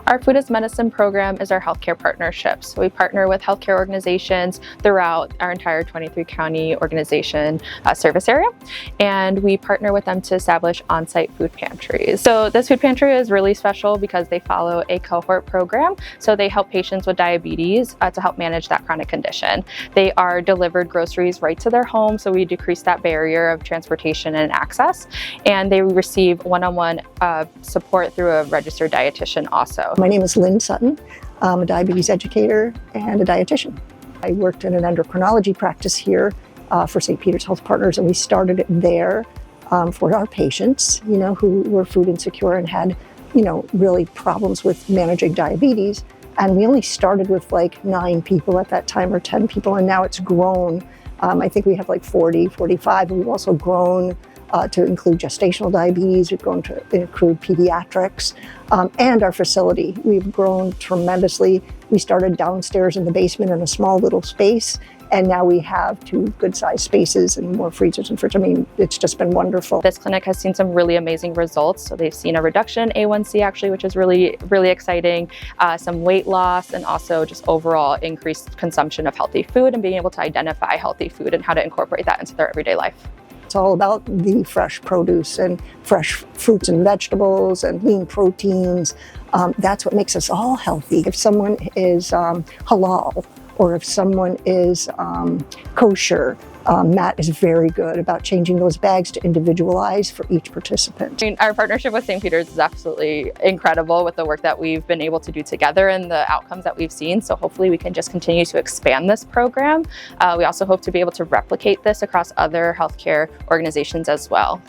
Our Food as Medicine program is our healthcare partnership. So we partner with healthcare organizations throughout our entire 23-county organization service area, and we partner with them to establish on-site food pantries. So this food pantry is really special because they follow a cohort program. So they help patients with diabetes to help manage that chronic condition. They are delivered groceries right to their home, so we decrease that barrier of transportation and access, and they receive one-on-one support through a registered dietitian also. My name is Lynn Sutton. I'm a diabetes educator and a dietitian. I worked in an endocrinology practice here for St. Peter's Health Partners, and we started it there for our patients, who were food insecure and had, really problems with managing diabetes. And we only started with like 9 people at that time, or 10 people, and now it's grown. I think we have like 40, 45, and we've also grown to include gestational diabetes. We've grown to include pediatrics, and our facility. We've grown tremendously. We started downstairs in the basement in a small little space, and now we have 2 good-sized spaces and more freezers and fridges. I mean, it's just been wonderful. This clinic has seen some really amazing results. So they've seen a reduction in A1C actually, which is really, really exciting, some weight loss, and also just overall increased consumption of healthy food and being able to identify healthy food and how to incorporate that into their everyday life. It's all about the fresh produce and fresh fruits and vegetables and lean proteins. That's what makes us all healthy. If someone is halal, or if someone is kosher, Matt is very good about changing those bags to individualize for each participant. Our partnership with St. Peter's is absolutely incredible with the work that we've been able to do together and the outcomes that we've seen. So hopefully we can just continue to expand this program. We also hope to be able to replicate this across other healthcare organizations as well.